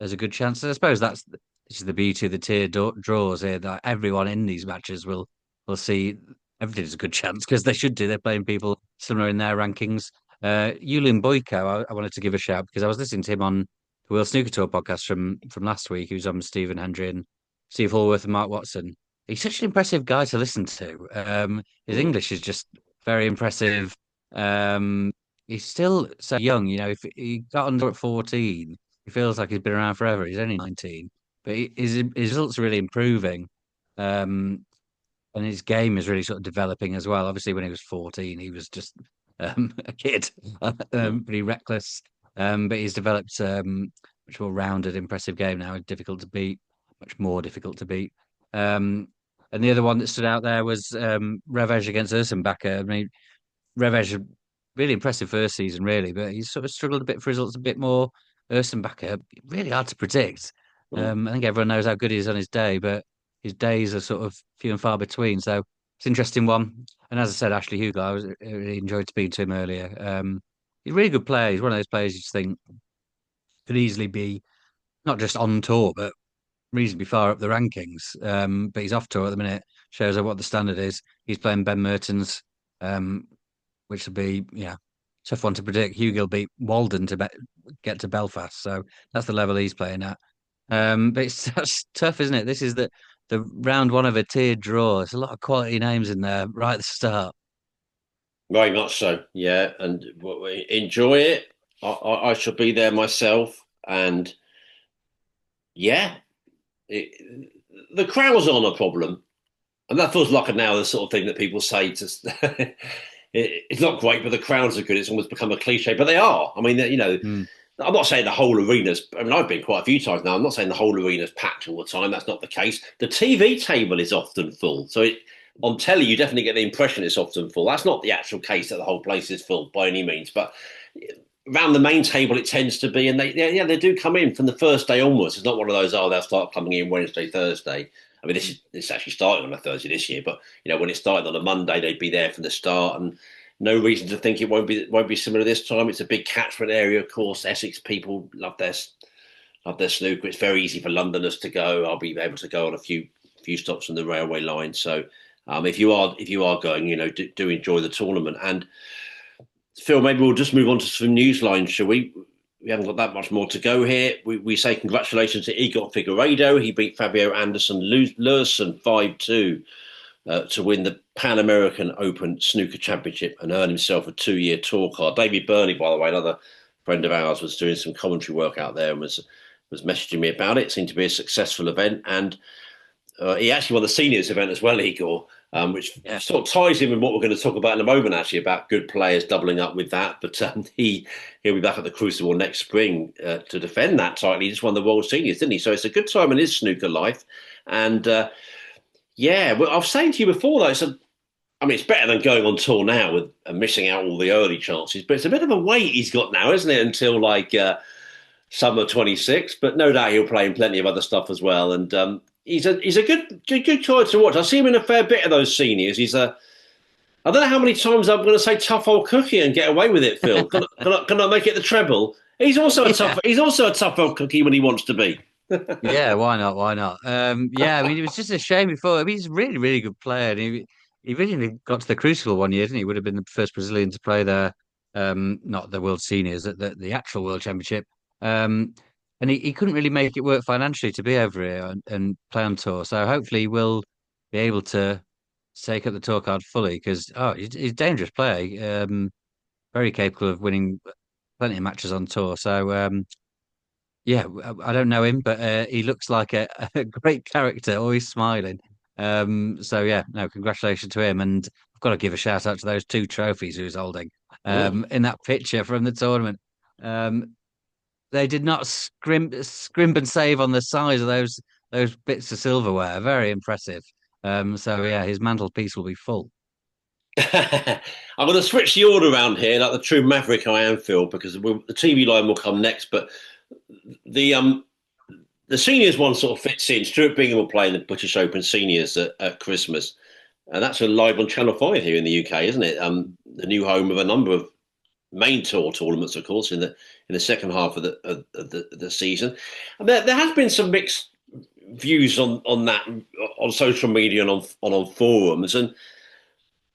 as a good chance. And I suppose this is the beauty of the draws here, that everyone in these matches will see everything is a good chance because they should do. They're playing people similar in their rankings. Yulin Boyko, I wanted to give a shout because I was listening to him on the World Snooker Tour podcast from last week. He was on with Stephen Hendry and Steve Hallworth and Mark Watson. He's such an impressive guy to listen to. His Mm. English is just very impressive. Um, he's still so young. If he got under at 14, he feels like he's been around forever. He's only 19, but his results are really improving. Um, and his game is really sort of developing as well. Obviously, when he was 14, he was just a kid, Mm. pretty reckless. But he's developed much more rounded, impressive game now. Difficult to beat, much more difficult to beat. Um, and the other one that stood out there was Revenge against Ursenbacher. I mean, Revenge, really impressive first season, really, but he's sort of struggled a bit for results, a bit more. Ursenbacher, really hard to predict. Mm. I think everyone knows how good he is on his day, but his days are sort of few and far between. So it's an interesting one. And as I said, Ashley Hugo, I really enjoyed speaking to him earlier. He's a really good player. He's one of those players you just think could easily be not just on tour, but reasonably far up the rankings. But he's off tour at the minute. Shows her what the standard is. He's playing Ben Mertens, um, which will be tough one to predict. Hugo beat Walden to get to Belfast, so that's the level he's playing at. But it's that's tough, isn't it? This is the round one of a tiered draw. There's a lot of quality names in there right at the start. Very much so, yeah. And enjoy it. I shall be there myself, and yeah, it, the crowds aren't a problem, and that feels like now the sort of thing that people say to. It's not great, but the crowds are good. It's almost become a cliche, but they are. I mean, Mm, I'm not saying the whole arena's. I mean, I've been quite a few times now. I'm not saying the whole arena's packed all the time. That's not the case. The TV table is often full, so on telly you definitely get the impression it's often full. That's not the actual case that the whole place is full by any means, but around the main table it tends to be, and they do come in from the first day onwards. It's not one of those they'll start coming in Wednesday, Thursday. I mean, this actually started on a Thursday this year, but when it started on a Monday, they'd be there from the start, and no reason to think it won't be similar this time. It's a big catchment area, of course. Essex people love their snooker. It's very easy for Londoners to go. I'll be able to go on a few stops on the railway line. So if you are going, do enjoy the tournament. And Phil, maybe we'll just move on to some news lines, shall we? We haven't got that much more to go here. We say congratulations to Igor Figueiredo. He beat Fabio Anderson Lurson 5-2 to win the Pan American Open Snooker Championship and earn himself a 2-year tour card. David Burnley, by the way, another friend of ours, was doing some commentary work out there and was messaging me about it. It seemed to be a successful event, and he actually won the seniors event as well, Igor, which yeah, sort of ties in with what we're going to talk about in a moment, actually, about good players doubling up with that. But he'll be back at the Crucible next spring to defend that title. He just won the World Seniors, didn't he? So it's a good time in his snooker life. And well, I was saying to you before, though, it's better than going on tour now and missing out all the early chances. But it's a bit of a wait he's got now, isn't it, until summer 26? But no doubt he'll play in plenty of other stuff as well. And he's a good choice to watch. I see him in a fair bit of those seniors. I don't know how many times I'm going to say tough old cookie and get away with it, Phil. Can I make it the treble? He's also a yeah, tough. He's also a tough old cookie when he wants to be. yeah. Why not? Why not? Yeah. I mean, it was just a shame before. I mean, he's a really, really good player, and he really got to the Crucible one year, didn't he? Would have been the first Brazilian to play there. Not the World Seniors, the actual World Championship. Um, and he couldn't really make it work financially to be over here and play on tour. So hopefully he will be able to take up the tour card fully because he's a dangerous player. Very capable of winning plenty of matches on tour. So yeah, I don't know him, but he looks like a great character, always smiling. So yeah, no, congratulations to him, and I've got to give a shout out to those two trophies he was holding Mm. in that picture from the tournament. Um, they did not scrimp and save on the size of those bits of silverware. Very impressive. So yeah, his mantelpiece will be full. I'm going to switch the order around here, like the true maverick I am, Phil, because the TV line will come next. But the the seniors one sort of fits in. Stuart Bingham will play in the British Open Seniors at Christmas, and that's live on Channel 5 here in the UK, isn't it? The new home of a number of main tour tournaments, of course, in the second half of the season. And there has been some mixed views on that on social media and on forums, and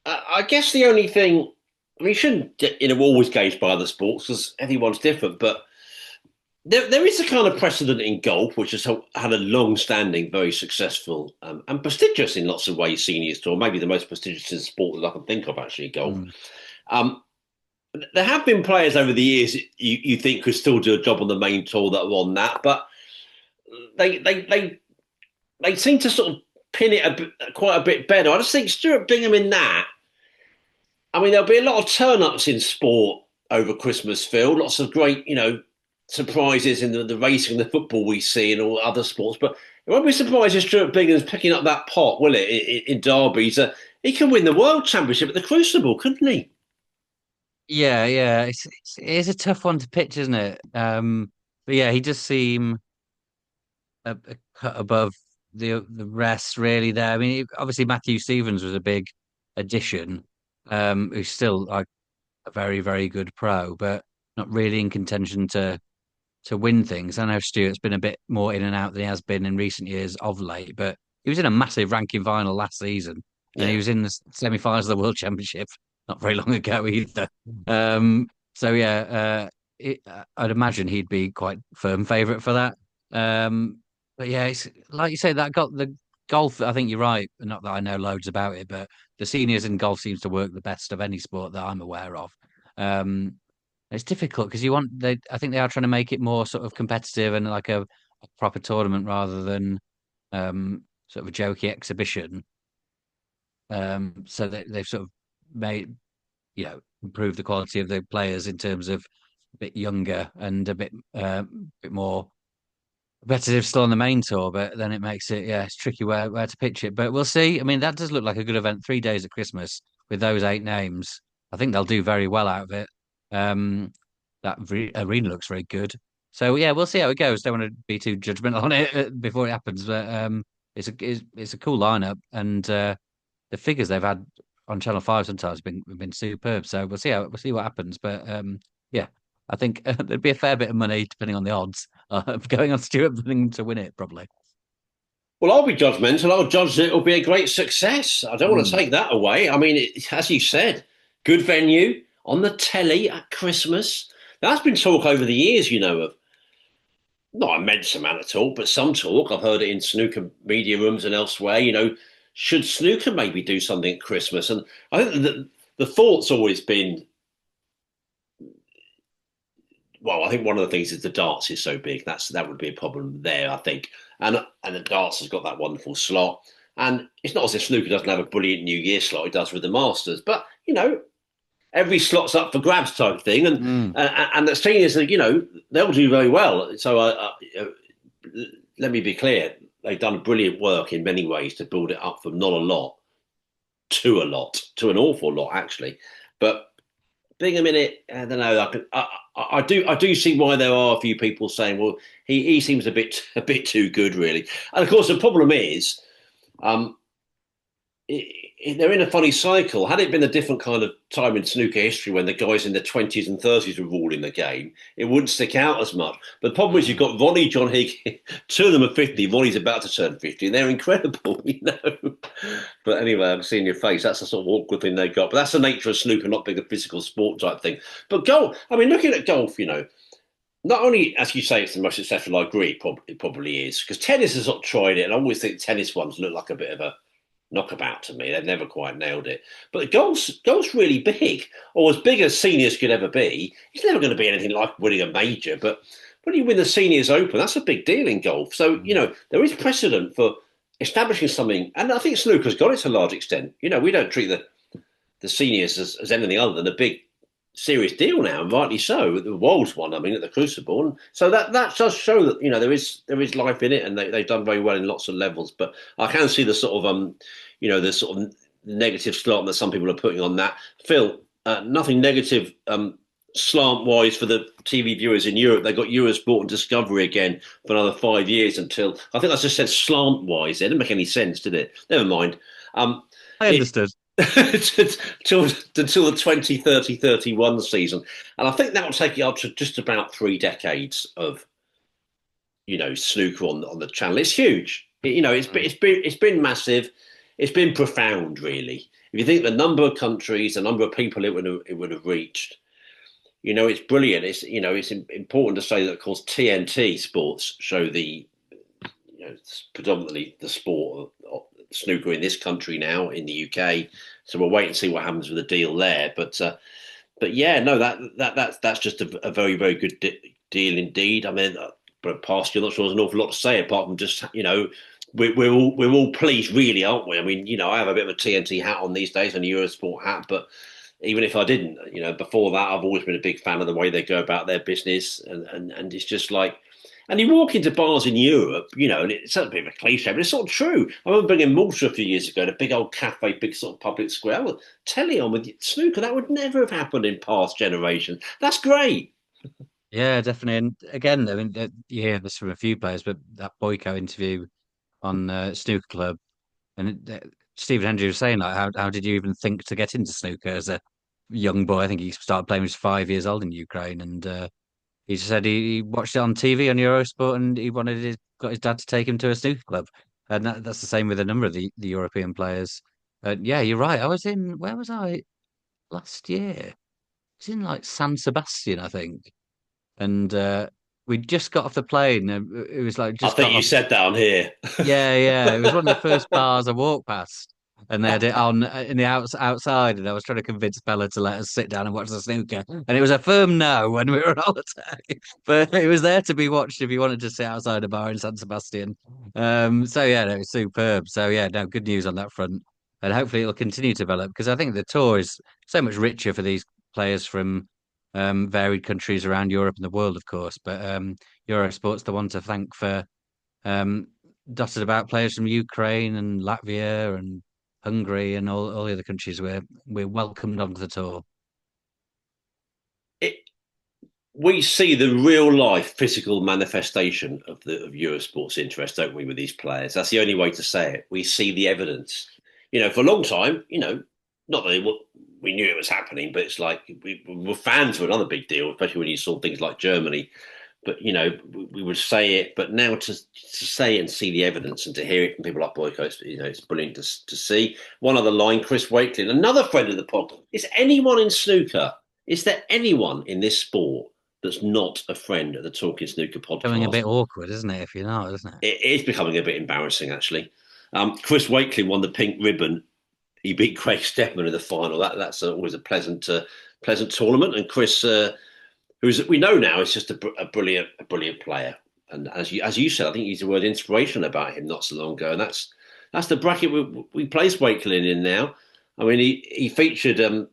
I guess the only thing, I mean, you shouldn't always gauge by other sports because everyone's different, but there is a kind of precedent in golf, which has had a long-standing, very successful and prestigious in lots of ways seniors tour, maybe the most prestigious in sport that I can think of, actually, golf. Mm. Um, there have been players over the years you think could still do a job on the main tour that are on that, but they seem to sort of pin it quite a bit better. I just think Stuart Bingham in that. I mean, there'll be a lot of turn-ups in sport over Christmas, Phil. Lots of great, surprises in the racing, the football we see, and all other sports. But it won't be surprised if Stuart Bingham's picking up that pot, will it? In derbies, he can win the world championship at the Crucible, couldn't he? Yeah, yeah, it is a tough one to pitch, isn't it? But yeah, he does seem a cut above the rest really there. I mean, obviously Matthew Stevens was a big addition, who's still like a very, very good pro, but not really in contention to win things. I know Stuart's been a bit more in and out than he has been in recent years of late, but he was in a massive ranking final last season, and he Yeah. was in the semi-finals of the World Championship not very long ago either. So yeah, I'd imagine he'd be quite firm favourite for that. But yeah, it's like you say, that got the golf. I think you're right. Not that I know loads about it, but the seniors in golf seems to work the best of any sport that I'm aware of. Um, it's difficult because you want they. I think they are trying to make it more sort of competitive and like a proper tournament rather than sort of a jokey exhibition. So they've sort of made improved the quality of the players in terms of a bit younger and a bit more competitive still on the main tour, but then it makes it, yeah, it's tricky where to pitch it. But we'll see. I mean, that does look like a good event. 3 days at Christmas with those 8 names. I think they'll do very well out of it. Um, that arena looks very good. So yeah, we'll see how it goes. Don't want to be too judgmental on it before it happens, but it's a cool lineup, and the figures they've had on Channel 5 sometimes have been superb. So we'll see what happens. But yeah, I think there'd be a fair bit of money depending on the odds going on Stuart Bingham to win it probably. Well, I'll be judgmental. I'll judge that it'll be a great success. I don't want to Mm. take that away. I mean, as you said, good venue on the telly at Christmas. That's been talk over the years, of not immense amount of talk, but some talk. I've heard it in snooker media rooms and elsewhere. Should snooker maybe do something at Christmas? And I think the thought's always been, well, I think one of the things is the darts is so big. That would be a problem there, I think. And the darts has got that wonderful slot. And it's not as if snooker doesn't have a brilliant New Year slot. It does with the Masters, but every slot's up for grabs type thing. And Mm. and the seniors, they'll do very well. So let me be clear: they've done brilliant work in many ways to build it up from not a lot to an awful lot actually. But Bingham in it, I don't know. I do see why there are a few people saying, well, he seems a bit too good, really. And of course, the problem is, um, they're in a funny cycle. Had it been a different kind of time in snooker history when the guys in their 20s and 30s were ruling the game, it wouldn't stick out as much. But the problem is you've Mm. got Ronnie, John Higgins, two of them are 50. Ronnie's about to turn 50, and they're incredible. But anyway, I'm seeing your face. That's the sort of awkward thing they got. But that's the nature of snooker, not being a physical sport type thing. But golf, I mean, looking at golf, not only, as you say, it's the most successful, I agree, it probably is, because tennis has sort of tried it, and I always think tennis ones look like a bit of a knockabout to me. They've never quite nailed it. But golf's really big, or as big as seniors could ever be. It's never going to be anything like winning a major, but when you win the Seniors Open, that's a big deal in golf. So, Mm. there is precedent for establishing something, and I think snooker's got it to a large extent. We don't treat the seniors as anything other than a big serious deal now, and rightly so. The World's one, I mean, at the Crucible, and so that does show that there is life in it, and they've done very well in lots of levels. But I can see the sort of the sort of negative slant that some people are putting on that. Phil, nothing negative slant wise for the TV viewers in Europe. They got Eurosport and Discovery again for another 5 years until I think I just said slant wise. It didn't make any sense, did it? Never mind. I It understood. until the 2030-31 season. And I think that will take it up to just about 3 decades of, snooker on the channel. It's huge. Mm. It's been massive. It's been profound, really. If you think the number of countries, the number of people it would have reached, it's brilliant. It's important to say that, of course, TNT Sports show predominantly the sport of snooker in this country now in the UK. So we'll wait and see what happens with the deal there. But yeah, no, that's just a very, very good deal indeed. I mean, but past you, I'm not sure there's an awful lot to say apart from just we're all pleased, really, aren't we? I mean, I have a bit of a TNT hat on these days, and a Eurosport hat, but even if I didn't, before that, I've always been a big fan of the way they go about their business, and it's just like. And you walk into bars in Europe, and it's a bit of a cliche, but it's sort of true. I remember being in Malta a few years ago, in a big old cafe, big sort of public square, with telly on with snooker. That would never have happened in past generations. That's great. Yeah, definitely. And again, I mean, you hear this from a few players, but that Boyko interview on Snooker Club, and Stephen Hendry was saying, like, how did you even think to get into snooker as a young boy? I think he started playing when he was 5 years old in Ukraine, and he said he watched it on TV on Eurosport, and he got his dad to take him to a snooker club, and that's the same with a number of the European players. Yeah, you're right. Where was I last year? I was in like San Sebastian, I think, and we just got off the plane. And it was like I just think got you off. said down here. Yeah, yeah. It was one of the first bars I walked past, and they had it on in the outside. And I was trying to convince Bella to let us sit down and watch the snooker, and it was a firm no when we were on holiday. But it was there to be watched if you wanted to sit outside a bar in San Sebastian. So yeah, no, it was superb. So yeah, no, good news on that front, and hopefully it'll continue to develop because I think the tour is so much richer for these players from varied countries around Europe and the world, of course. But Eurosport's the one to thank for um, dotted about players from Ukraine and Latvia and Hungary and all the other countries where we're welcomed onto the tour. It, we see the real life physical manifestation of Eurosport's interest, don't we, with these players? That's the only way to say it. We see the evidence. For a long time, not that we knew it was happening, but it's like we were fans of another big deal, especially when you saw things like Germany. But we would say it. But now to say it and see the evidence and to hear it from people like Boyko, it's brilliant to see. One other line, Chris Wakelin, another friend of the pod. Is anyone in snooker? Is there anyone in this sport that's not a friend of the Talking Snooker Becoming a podcast? bit awkward, isn't it? If you're not, isn't it? It is becoming a bit embarrassing, actually. Chris Wakelin won the pink ribbon. He beat Craig Stedman in the final. That's always a pleasant tournament. And Chris, who's we know now is just a brilliant player. And as you said, I think you used the word inspiration about him not so long ago. And that's the bracket we place Wakelin in now. I mean, he featured in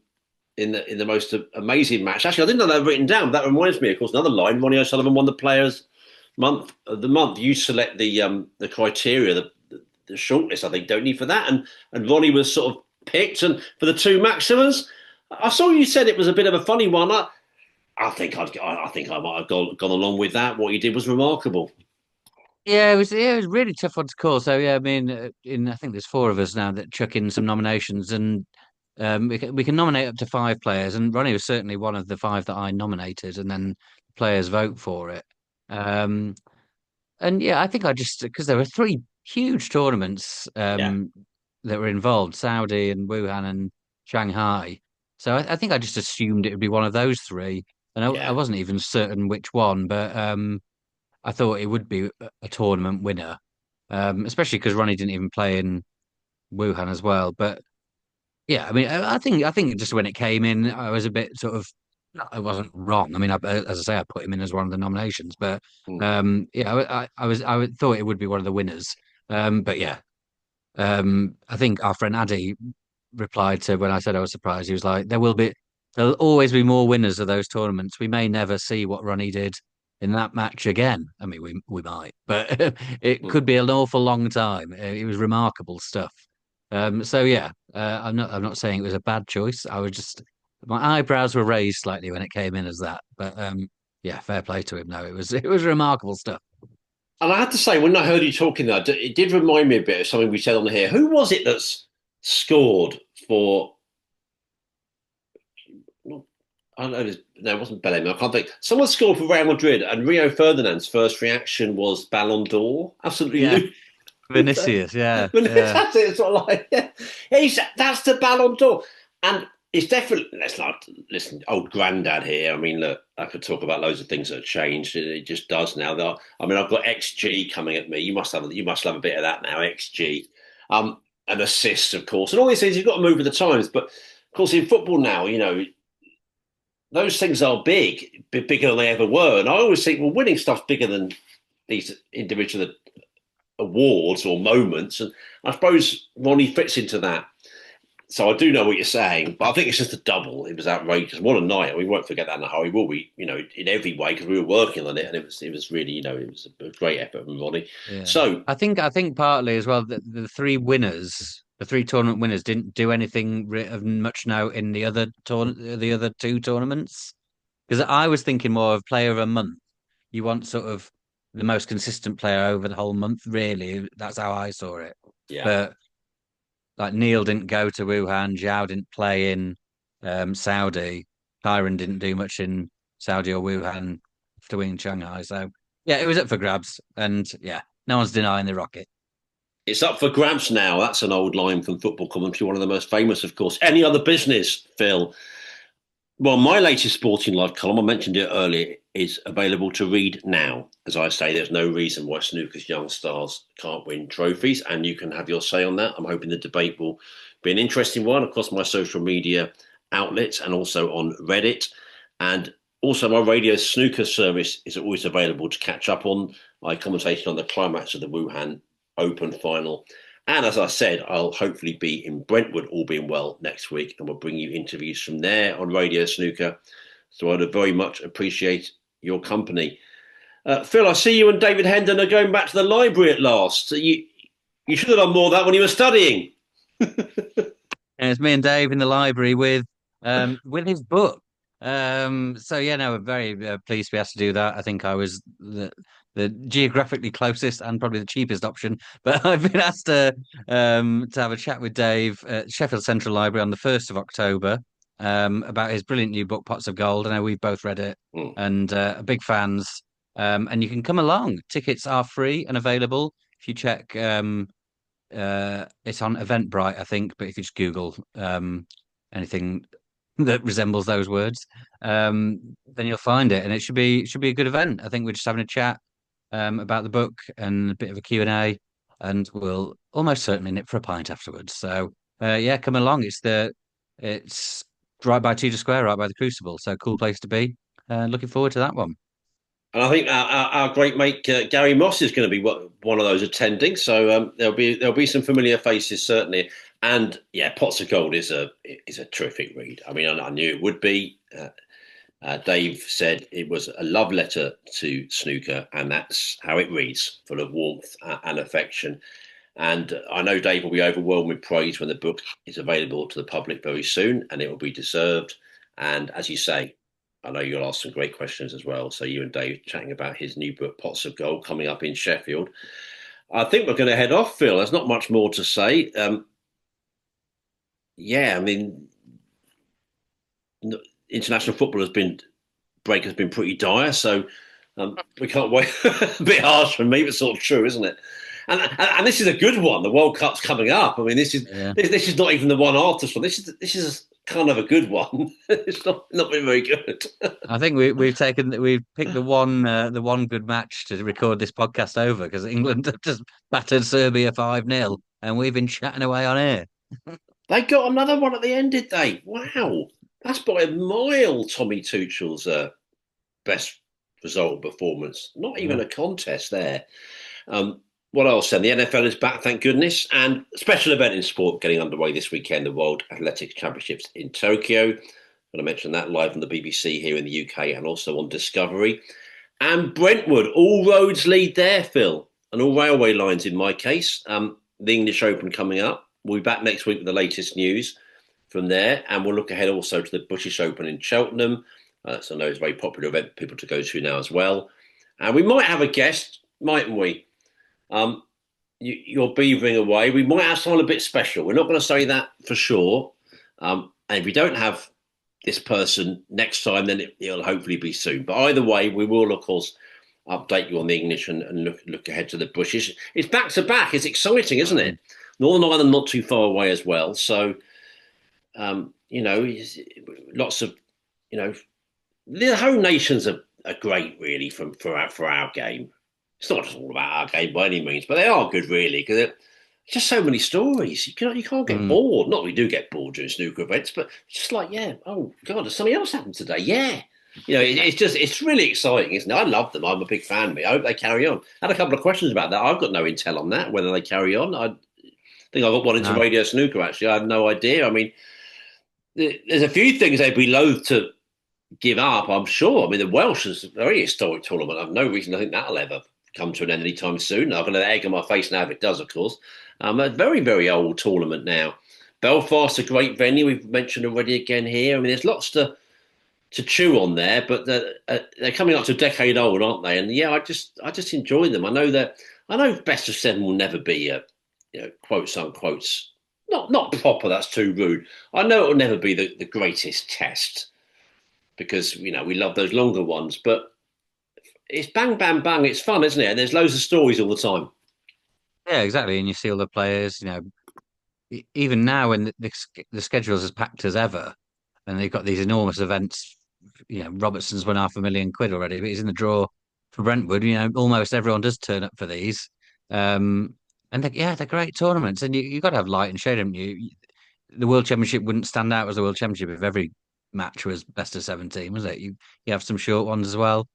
the most amazing match. Actually, I didn't know that written down. But that reminds me, of course, another line. Ronnie O'Sullivan won the Players Month of the month. You select the criteria, the shortlist, I think, don't you, for that? And Ronnie was sort of picked, and for the two maximums, I saw you said it was a bit of a funny one. I think I might have gone along with that. What he did was remarkable. Yeah, it was a really tough one to call. So yeah, I mean, I think there's four of us now that chuck in some nominations, and we can nominate up to five players, and Ronnie was certainly one of the five that I nominated, and then players vote for it. Um, and yeah, I think I just because there were three huge tournaments Yeah, that were involved, Saudi and Wuhan and Shanghai. So I think I just assumed it would be one of those three, and I yeah. wasn't even certain which one, but I thought it would be a tournament winner, especially because Ronnie didn't even play in Wuhan as well. But yeah, I mean, I think just when it came in, I was a bit sort of. I wasn't wrong. I mean, as I say, I put him in as one of the nominations, but Mm. yeah, thought it would be one of the winners. But yeah, I think our friend Addy replied to when I said I was surprised. He was like, there'll always be more winners of those tournaments. We may never see what Ronnie did in that match again. I mean, we might, but it Mm. could be an awful long time. It was remarkable stuff. So yeah, I'm not saying it was a bad choice. I was just my eyebrows were raised slightly when it came in as that. But yeah, fair play to him. No, it was remarkable stuff. And I had to say, when I heard you talking there, it did remind me a bit of something we said on here. Who was it that's scored for? I don't know. No, it wasn't Bellingham. I can't think. Someone scored for Real Madrid, and Rio Ferdinand's first reaction was Ballon d'Or. Yeah, Absolutely losing. Vinicius. Yeah, But yeah. that's it. It's sort of like, yeah. That's the Ballon d'Or. And it's definitely, let's not listen, old granddad here. I mean, look, I could talk about loads of things that have changed. It just does now. I mean, I've got XG coming at me. You must have a bit of that now, XG. And assists, of course. And all these things, you've got to move with the times. But of course, in football now, those things are bigger than they ever were. And I always think, well, winning stuff's bigger than these individual awards or moments, and I suppose Ronnie fits into that. So I do know what you're saying, but I think it's just a double. It was outrageous. What a night! We won't forget that in a hurry, will we? In every way because we were working on it, and it was really, it was a great effort from Ronnie. Yeah. So I think partly as well that the three winners, the three tournament winners, didn't do anything of much note in the other two tournaments. Because I was thinking more of player of a month. You want sort of the most consistent player over the whole month, really. That's how I saw it. yeah, But like Neil didn't go to Wuhan, Xiao didn't play in Saudi, Kyron didn't do much in Saudi or Wuhan after winning Shanghai. So yeah, it was up for grabs, and yeah, no one's denying the rocket. it's up for grabs now. That's an old line from football commentary, one of the most famous, of course. Any other business, Phil? Well, my latest Sporting Life column, I mentioned it earlier, is available to read now. As I say, there's no reason why snooker's young stars can't win trophies, and you can have your say on that. I'm hoping the debate will be an interesting one across my social media outlets and also on Reddit. And also, my radio snooker service is always available to catch up on my conversation on the climax of the Wuhan Open final. And as I said, I'll hopefully be in Brentwood, all being well, next week, and we'll bring you interviews from there on Radio Snooker. So I'd very much appreciate your company. Phil, I see you and David Hendon are going back to the library at last. You should have done more of that when you were studying. And it's me and Dave in the library with his book. So yeah, no, we're very pleased to be asked to do that. I think I was the geographically closest and probably the cheapest option, but I've been asked to have a chat with Dave at Sheffield Central Library on the 1st of October about his brilliant new book, Pots of Gold. I know we've both read it Mm. and are big fans. And you can come along. Tickets are free and available. If you check it's on Eventbrite, I think, but if you just Google anything that resembles those words, then you'll find it, and it should be a good event. I think we're just having a chat about the book and a bit of a Q&A, and we'll almost certainly nip for a pint afterwards. So yeah, come along. It's right by Tudor Square, right by the Crucible, so cool place to be. Looking forward to that one. And I think our great mate Gary Moss is going to be one of those attending. So there'll be some familiar faces certainly. And yeah, Pots of Gold is a terrific read. I mean, I knew it would be. Dave said it was a love letter to snooker, and that's how it reads, full of warmth and affection. And I know Dave will be overwhelmed with praise when the book is available to the public very soon, and it will be deserved. And as you say, I know you'll ask some great questions as well. So you and Dave chatting about his new book, Pots of Gold, coming up in Sheffield. I think we're going to head off, Phil. There's not much more to say. Yeah, I mean, international football has been pretty dire, so we can't wait. A bit harsh for me, but sort of true, isn't it? And this is a good one. The World Cup's coming up. I mean, this is Yeah. this is not even the one artist one. This is kind of a good one. It's not been very good. I think we've picked the one good match to record this podcast over because England have just battered Serbia 5-0 and we've been chatting away on air. They got another one at the end, did they? Wow, that's by a mile. Tommy Tuchel's best result performance. Not even Yeah. a contest there. Um, what else then? The NFL is back, thank goodness. And a special event in sport getting underway this weekend, the World Athletics Championships in Tokyo. I'm going to mention that live on the BBC here in the UK and also on Discovery. And Brentwood, all roads lead there, Phil, and all railway lines in my case. The English Open coming up. We'll be back next week with the latest news from there. And we'll look ahead also to the British Open in Cheltenham. So I know it's a very popular event for people to go to now as well. And we might have a guest, mightn't we? You're beavering away. We might have someone a bit special. We're not going to say that for sure. And if we don't have this person next time, then it'll hopefully be soon. But either way, we will, of course, update you on the English and look ahead to the British. It's back to back. It's exciting, isn't it? Northern Ireland not too far away as well. So, lots of, the home nations are great, really, for our game. It's not just all about our game by any means, but they are good, really, because there's just so many stories. You can't get Mm. bored. Not that we do get bored during snooker events, but it's just like, yeah, oh, God, has something else happened today? Yeah. it's really exciting, isn't it? I love them. I'm a big fan. I hope they carry on. I had a couple of questions about that. I've got no intel on that, whether they carry on. I think I got one into No, radio snooker, actually. I have no idea. I mean, there's a few things they'd be loath to give up, I'm sure. I mean, the Welsh is a very historic tournament. I've no reason to think that'll ever come to an end anytime soon. I've got an egg on my face now if it does, of course. A very, very old tournament now. Belfast, a great venue. We've mentioned already again here. I mean, there's lots to chew on there, but they're coming up to a decade old, aren't they? And yeah, I just enjoy them. I know best of seven will never be quotes unquotes not proper. That's too rude. I know it will never be the greatest test because we love those longer ones, but it's bang bang bang. It's fun, isn't it? And there's loads of stories all the time. yeah, exactly. And you see all the players, even now when the schedule's as packed as ever, and they've got these enormous events. Robertson's won £500,000 already, but he's in the draw for Brentwood. Almost everyone does turn up for these. And they're great tournaments, and you got to have light and shade, haven't you? The World Championship wouldn't stand out as the World Championship if every match was best of 17, was it? You have some short ones as well,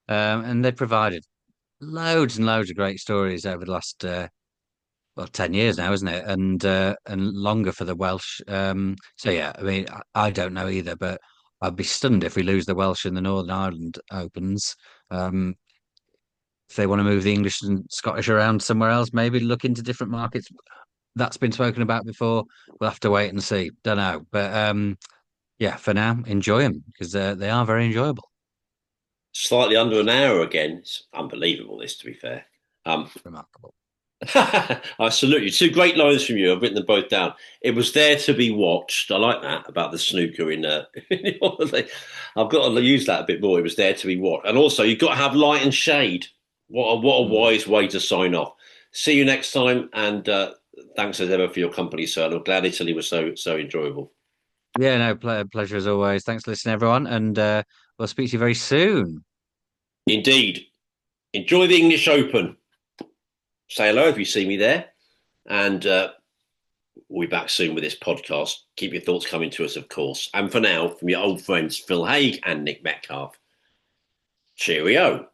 and they provided loads and loads of great stories over the last 10 years now, isn't it? And longer for the Welsh. So yeah, I mean, I don't know either, but I'd be stunned if we lose the Welsh in the Northern Ireland Opens. Um, if they want to move the English and Scottish around somewhere else, maybe look into different markets. That's been spoken about before. We'll have to wait and see. Don't know, but yeah, for now, enjoy them because they are very enjoyable. Slightly under an hour again. It's unbelievable. This, to be fair. Um, Remarkable. I salute you. Two great lines from you. I've written them both down. It was there to be watched. I like that about the snooker in. I've got to use that a bit more. It was there to be watched, and also you've got to have light and shade. What a Mm. wise way to sign off. See you next time, and thanks as ever for your company, sir. I'm glad Italy was so enjoyable. Yeah, no, pleasure as always. Thanks for listening, everyone, and we'll speak to you very soon. Indeed. Enjoy the English Open. Say hello if you see me there, and we'll be back soon with this podcast. Keep your thoughts coming to us, of course. And for now, from your old friends Phil Haig and Nick Metcalf, cheerio.